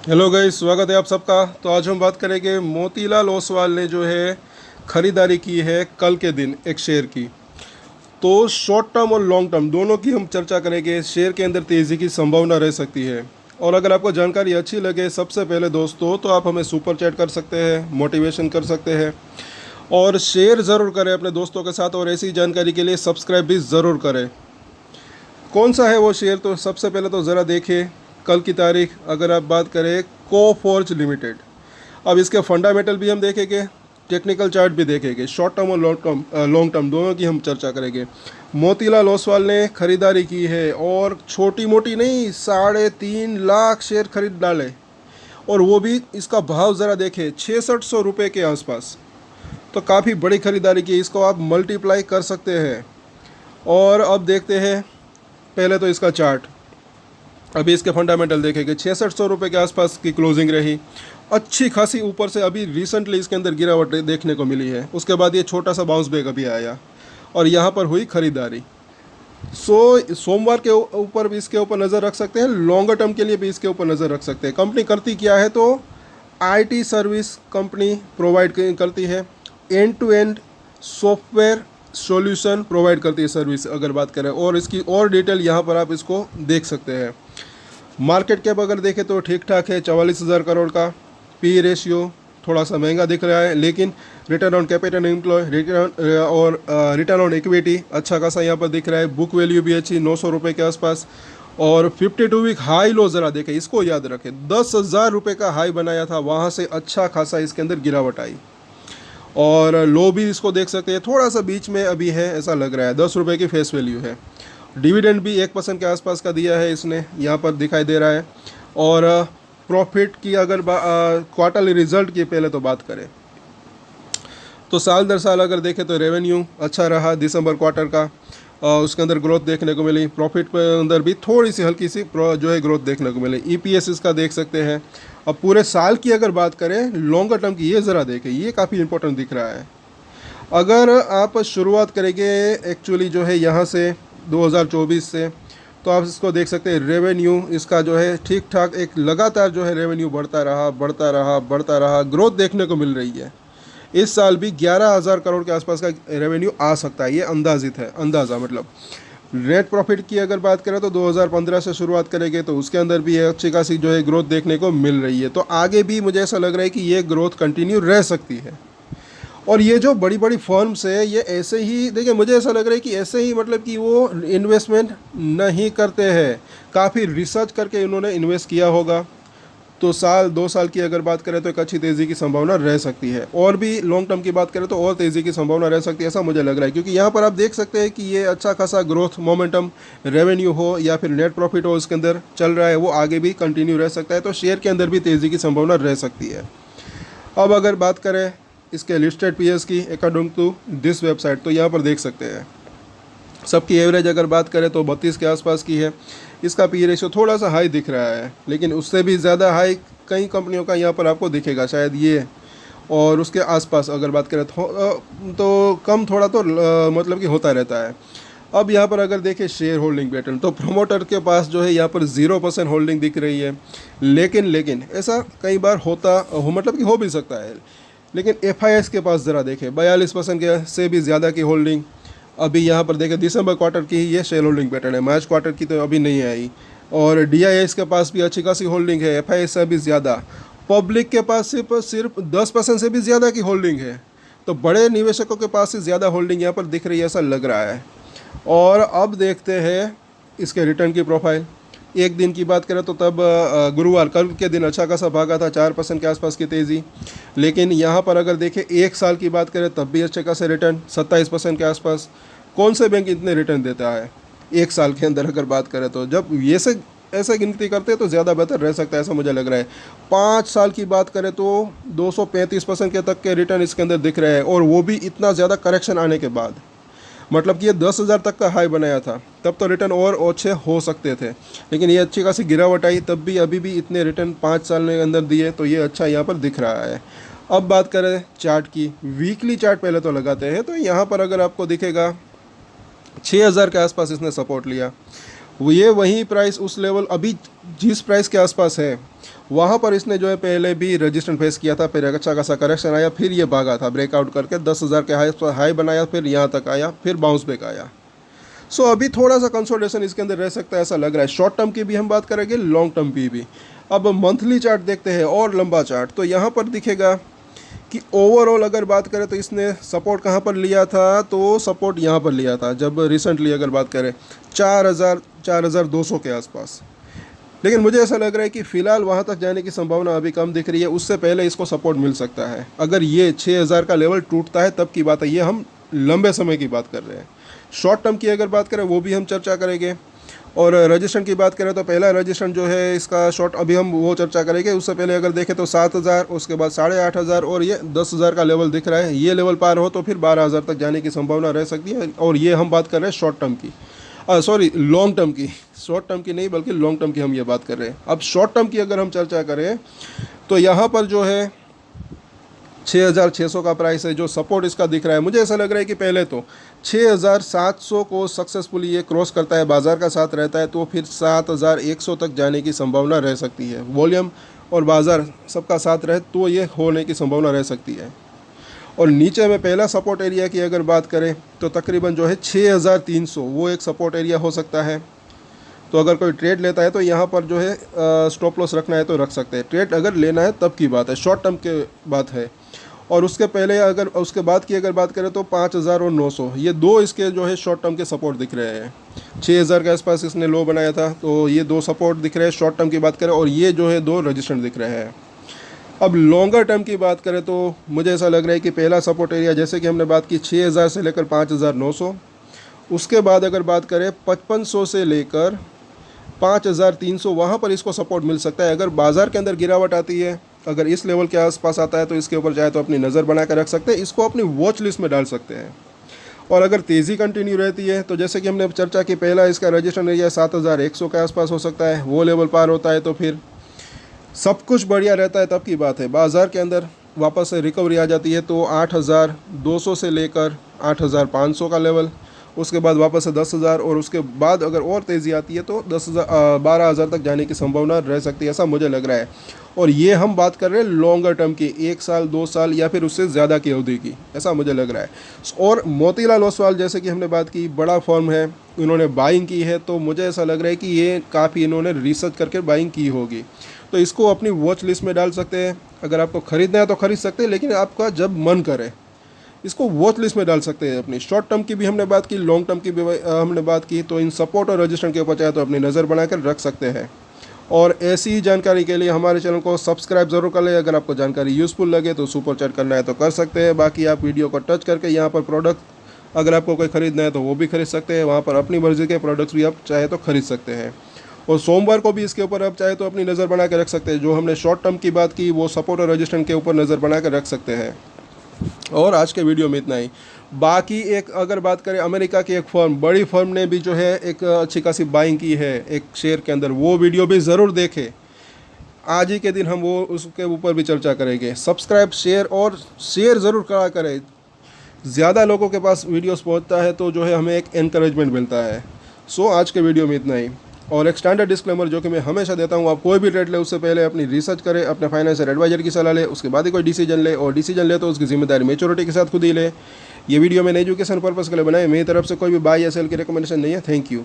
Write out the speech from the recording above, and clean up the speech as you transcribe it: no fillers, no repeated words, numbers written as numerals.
Hello guys, स्वागत है आप सबका। तो आज हम बात करेंगे मोतीलाल ओसवाल ने जो है ख़रीदारी की है कल के दिन एक शेयर की। तो शॉर्ट टर्म और लॉन्ग टर्म दोनों की हम चर्चा करेंगे। शेयर के अंदर तेज़ी की संभावना रह सकती है। और अगर आपको जानकारी अच्छी लगे सबसे पहले दोस्तों, तो आप हमें सुपर चैट कर सकते हैं, मोटिवेशन कर सकते हैं और शेयर ज़रूर करें अपने दोस्तों के साथ। और ऐसी जानकारी के लिए सब्सक्राइब भी ज़रूर करें। कौन सा है वो शेयर, तो सबसे पहले तो ज़रा देखें कल की तारीख। अगर आप बात करें कोफोर्ज लिमिटेड, अब इसके फंडामेंटल भी हम देखेंगे, टेक्निकल चार्ट भी देखेंगे, शॉर्ट टर्म और लॉन्ग टर्म दोनों की हम चर्चा करेंगे। मोतीलाल ओसवाल ने खरीदारी की है और छोटी मोटी नहीं, 3.5 लाख शेयर खरीद डाले। और वो भी इसका भाव ज़रा देखें 6600 रुपये के आसपास। तो काफ़ी बड़ी खरीदारी की, इसको आप मल्टीप्लाई कर सकते हैं। और अब देखते हैं पहले तो इसका चार्ट। अभी इसके फंडामेंटल देखेंगे, 6600 रुपये के आसपास की क्लोजिंग रही, अच्छी खासी ऊपर से अभी रिसेंटली इसके अंदर गिरावट देखने को मिली है। उसके बाद ये छोटा सा बाउंस बैक अभी आया और यहाँ पर हुई खरीदारी। सोमवार के ऊपर भी इसके ऊपर नज़र रख सकते हैं, लॉन्गर टर्म के लिए भी इसके ऊपर नज़र रख सकते हैं। कंपनी करती क्या है, तो आईटी सर्विस कंपनी प्रोवाइड करती है, end to end software solution provide करती है सर्विस अगर बात करें। और इसकी और डिटेल यहाँ पर आप इसको देख सकते हैं। मार्केट कैप अगर देखें तो ठीक ठाक है, 44,000 करोड़ का। पी रेशियो थोड़ा सा महंगा दिख रहा है, लेकिन return on capital employ, return on equity अच्छा खासा यहाँ पर दिख रहा है। बुक वैल्यू भी अच्छी, 900 रुपये के आसपास। और 52 वीक हाई लो ज़रा देखें, इसको याद रखें, 10,000 रुपये का हाई बनाया था, वहाँ से अच्छा खासा इसके अंदर गिरावट आई। और लो भी इसको देख सकते हैं, थोड़ा सा बीच में अभी है ऐसा लग रहा है, 10 रुपये की फेस वैल्यू है। डिविडेंड भी 1% के आसपास का दिया है इसने, यहाँ पर दिखाई दे रहा है। और प्रॉफिट की अगर क्वार्टरली रिजल्ट की पहले तो बात करें, तो साल दर साल अगर देखें तो रेवेन्यू अच्छा रहा दिसंबर क्वार्टर का, उसके अंदर ग्रोथ देखने को मिली। प्रॉफिट के अंदर भी थोड़ी सी हल्की सी जो है ग्रोथ देखने को मिली। ईपीएस इसका देख सकते हैं। अब पूरे साल की अगर बात करें लॉन्गर टर्म की, ये ज़रा देखें, ये काफ़ी इंपॉर्टेंट दिख रहा है। अगर आप शुरुआत करेंगे एक्चुअली जो है यहाँ से 2024 से, तो आप इसको देख सकते हैं। रेवेन्यू इसका जो है ठीक ठाक एक लगातार जो है रेवेन्यू बढ़ता रहा बढ़ता रहा बढ़ता रहा, ग्रोथ देखने को मिल रही है। इस साल भी 11,000 करोड़ के आसपास का रेवेन्यू आ सकता है, ये अंदाजित है, अंदाज़ा मतलब। नेट प्रॉफिट की अगर बात करें तो 2015 से शुरुआत करेंगे तो उसके अंदर भी अच्छी खासी जो है ग्रोथ देखने को मिल रही है। तो आगे भी मुझे ऐसा लग रहा है कि ये ग्रोथ कंटिन्यू रह सकती है। और ये जो बड़ी बड़ी फर्म्स है, ये ऐसे ही देखिए, मुझे ऐसा लग रहा है कि ऐसे ही मतलब कि वो इन्वेस्टमेंट नहीं करते हैं, काफ़ी रिसर्च करके इन्होंने इन्वेस्ट किया होगा। तो साल 2 साल की अगर बात करें तो एक अच्छी तेज़ी की संभावना रह सकती है। और भी लॉन्ग टर्म की बात करें तो और तेज़ी की संभावना रह सकती है, ऐसा मुझे लग रहा है। क्योंकि यहाँ पर आप देख सकते हैं कि ये अच्छा खासा ग्रोथ मोमेंटम, रेवेन्यू हो या फिर नेट प्रॉफिट हो, इसके अंदर चल रहा है, वो आगे भी कंटिन्यू रह सकता है। तो शेयर के अंदर भी तेज़ी की संभावना रह सकती है। अब अगर बात करें इसके लिस्टेड पीएस की अकॉर्डिंग टू दिस वेबसाइट, तो यहाँ पर देख सकते हैं सबकी एवरेज अगर बात करें तो 32 के आसपास की है। इसका पी रेशियो थोड़ा सा हाई दिख रहा है, लेकिन उससे भी ज़्यादा हाई कई कंपनियों का यहाँ पर आपको दिखेगा, शायद ये और उसके आसपास अगर बात करें तो कम थोड़ा तो मतलब कि होता रहता है। अब यहाँ पर अगर देखें शेयर होल्डिंग पैटर्न, तो प्रोमोटर के पास जो है यहाँ पर 0% होल्डिंग दिख रही है। लेकिन ऐसा कई बार मतलब कि हो भी सकता है। लेकिन एफआईएस के पास ज़रा देखें 42% के से भी ज़्यादा की होल्डिंग। अभी यहाँ पर देखें दिसंबर क्वार्टर की ये शेयर होल्डिंग पैटर्न है, मार्च क्वार्टर की तो अभी नहीं आई। और डीआईएस के पास भी अच्छी खासी होल्डिंग है, एफआईएस से भी ज़्यादा। पब्लिक के पास सिर्फ 10% से भी ज़्यादा की होल्डिंग है। तो बड़े निवेशकों के पास से ज़्यादा होल्डिंग यहाँ पर दिख रही है, ऐसा लग रहा है। और अब देखते हैं इसके रिटर्न की प्रोफाइल। एक दिन की बात करें तो तब गुरुवार कल के दिन अच्छा खासा भागा था, 4% के आसपास की तेज़ी। लेकिन यहाँ पर अगर देखें एक साल की बात करें तब भी अच्छे खासे रिटर्न 27% के आसपास। कौन से बैंक इतने रिटर्न देता है एक साल के अंदर अगर बात करें तो? जब ये से ऐसे गिनती करते हैं तो ज़्यादा बेहतर रह सकता है, ऐसा मुझे लग रहा है। 5 साल की बात करें तो 235% के तक के रिटर्न इसके अंदर दिख रहे हैं, और वो भी इतना ज़्यादा करेक्शन आने के बाद। मतलब कि ये 10,000 तक का हाई बनाया था, तब तो रिटर्न और अच्छे हो सकते थे। लेकिन ये अच्छी खासी गिरावट आई, तब भी अभी भी इतने रिटर्न 5 साल के अंदर दिए, तो ये अच्छा यहाँ पर दिख रहा है। अब बात करें चार्ट की, वीकली चार्ट पहले तो लगाते हैं। तो यहाँ पर अगर आपको दिखेगा 6,000 के आसपास इसने सपोर्ट लिया, ये वही प्राइस उस लेवल अभी जिस प्राइस के आसपास है वहाँ पर इसने जो है पहले भी रजिस्टेंस फेस किया था, फिर अच्छा खासा करेक्शन आया, फिर ये भागा था ब्रेकआउट करके 10,000 के हाई बनाया, फिर यहाँ तक आया, फिर बाउंस बैक आया। सो अभी थोड़ा सा कंसोलिडेशन इसके अंदर रह सकता है ऐसा लग रहा है। शॉर्ट टर्म की भी हम बात करेंगे, लॉन्ग टर्म की भी। अब मंथली चार्ट देखते हैं और लंबा चार्ट, तो यहाँ पर दिखेगा कि ओवरऑल अगर बात करें तो इसने सपोर्ट कहाँ पर लिया था, तो सपोर्ट यहाँ पर लिया था जब रिसेंटली अगर बात करें 4,200 के आसपास। लेकिन मुझे ऐसा लग रहा है कि फ़िलहाल वहाँ तक जाने की संभावना अभी कम दिख रही है, उससे पहले इसको सपोर्ट मिल सकता है। अगर ये 6,000 का लेवल टूटता है तब की बात है, ये हम लंबे समय की बात कर रहे हैं। शॉर्ट टर्म की अगर बात करें वो भी हम चर्चा करेंगे, और रजिस्ट्रेशन की बात करें तो पहला रजिस्ट्रेशन जो है इसका शॉर्ट अभी हम वो चर्चा करेंगे। उससे पहले अगर देखें तो 7,000, उसके बाद 8,500 और ये 10,000 का लेवल दिख रहा है। ये लेवल पार हो तो फिर 12,000 तक जाने की संभावना रह सकती है, और ये हम बात कर रहे हैं शॉर्ट टर्म की, लॉन्ग टर्म की। शॉर्ट टर्म की नहीं बल्कि लॉन्ग टर्म की हम ये बात कर रहे हैं। अब शॉर्ट टर्म की अगर हम चर्चा करें तो यहाँ पर जो है 6,600 का प्राइस है जो सपोर्ट इसका दिख रहा है। मुझे ऐसा लग रहा है कि पहले तो 6,700 को सक्सेसफुली ये क्रॉस करता है, बाज़ार का साथ रहता है, तो फिर 7,100 तक जाने की संभावना रह सकती है। वॉल्यूम और बाज़ार सबका साथ रहे तो ये होने की संभावना रह सकती है। और नीचे में पहला सपोर्ट एरिया की अगर बात करें तो तकरीबन जो है 6,300 वो एक सपोर्ट एरिया हो सकता है। तो अगर कोई ट्रेड लेता है तो यहाँ पर जो है स्टॉप लॉस रखना है तो रख सकते हैं। ट्रेड अगर लेना है तब की बात है, शॉर्ट टर्म के बात है। और उसके पहले अगर उसके बाद की अगर बात करें तो 5,000 और 900 ये दो इसके जो है शॉर्ट टर्म के सपोर्ट दिख रहे हैं। 6,000 के आसपास इसने लो बनाया था, तो ये दो सपोर्ट दिख रहे हैं शॉर्ट टर्म की बात करें, और ये जो है दो रजिस्टेंस दिख रहे हैं। अब लॉन्गर टर्म की बात करें तो मुझे ऐसा लग रहा है कि पहला सपोर्ट एरिया जैसे कि हमने बात की 6,000 से लेकर 5,900, उसके बाद अगर बात करें 5,500 से लेकर 5,300 वहाँ पर इसको सपोर्ट मिल सकता है। अगर बाज़ार के अंदर गिरावट आती है, अगर इस लेवल के आसपास आता है तो इसके ऊपर चाहे तो अपनी नज़र बना कर रख सकते हैं, इसको अपनी वॉच लिस्ट में डाल सकते हैं। और अगर तेज़ी कंटिन्यू रहती है तो जैसे कि हमने चर्चा की, पहला इसका रजिस्ट्रेशन एरिया 7,100 के आसपास हो सकता है, वो लेवल पार होता है तो फिर सब कुछ बढ़िया रहता है तब की बात है। बाज़ार के अंदर वापस से रिकवरी आ जाती है तो 8,200 से लेकर 8,500 का लेवल, उसके बाद वापस से 10,000, और उसके बाद अगर और तेज़ी आती है तो 12,000 तक जाने की संभावना रह सकती है, ऐसा मुझे लग रहा है। और ये हम बात कर रहे हैं लॉन्गर टर्म की, 1 साल 2 साल या फिर उससे ज़्यादा की अवधि की, ऐसा मुझे लग रहा है। और मोतीलाल ओसवाल जैसे कि हमने बात की, बड़ा फर्म है, इन्होंने बाइंग की है, तो मुझे ऐसा लग रहा है कि ये काफ़ी इन्होंने रिसर्च करके बाइंग की होगी, तो इसको अपनी वॉच लिस्ट में डाल सकते हैं। अगर आपको ख़रीदना है तो ख़रीद सकते हैं, लेकिन आपका जब मन करे इसको वॉच लिस्ट में डाल सकते हैं अपनी। शॉर्ट टर्म की भी हमने बात की, लॉन्ग टर्म की भी हमने बात की, तो इन सपोर्ट और रजिस्ट्रेशन के ऊपर चाहे तो अपनी नज़र बनाकर रख सकते हैं। और ऐसी ही जानकारी के लिए हमारे चैनल को सब्सक्राइब ज़रूर कर लें। अगर आपको जानकारी यूज़फुल लगे तो सुपर चैट करना है तो कर सकते हैं। बाकी आप वीडियो को टच करके यहाँ पर प्रोडक्ट अगर आपको कोई ख़रीदना है तो वो भी खरीद सकते हैं, वहाँ पर अपनी मर्ज़ी के प्रोडक्ट्स भी आप चाहे तो ख़रीद सकते हैं। और सोमवार को भी इसके ऊपर आप चाहे तो अपनी नज़र बना के रख सकते हैं। जो हमने शॉर्ट टर्म की बात की वो सपोर्ट और रजिस्ट्रेशन के ऊपर नज़र बना कर रख सकते हैं। और आज के वीडियो में इतना ही। बाकी एक अगर बात करें अमेरिका की एक फर्म, बड़ी फर्म ने भी जो है एक अच्छी खासी बाइंग की है एक शेयर के अंदर, वो वीडियो भी ज़रूर देखें। आज ही के दिन हम वो उसके ऊपर भी चर्चा करेंगे। सब्सक्राइब शेयर ज़रूर करा करें, ज़्यादा लोगों के पास वीडियोस पहुंचता है तो जो है हमें एक एनकरेजमेंट मिलता है। सो आज के वीडियो में इतना ही। और एक स्टैंडर्ड डिस्क्लेमर जो कि मैं हमेशा देता हूँ, आप कोई भी ट्रेड ले उससे पहले अपनी रिसर्च करें, अपने फाइनेंशियल एडवाइजर की सलाह ले, उसके बाद ही कोई डिसीजन ले, और डिसीजन ले तो उसकी जिम्मेदारी मैच्योरिटी के साथ खुद ही ले। ये वीडियो मैंने एजुकेशन पर्पज़ के लिए बनाई, मेरी तरफ से कोई भी बाय या सेल की रिकमेंडेशन नहीं है। Thank you.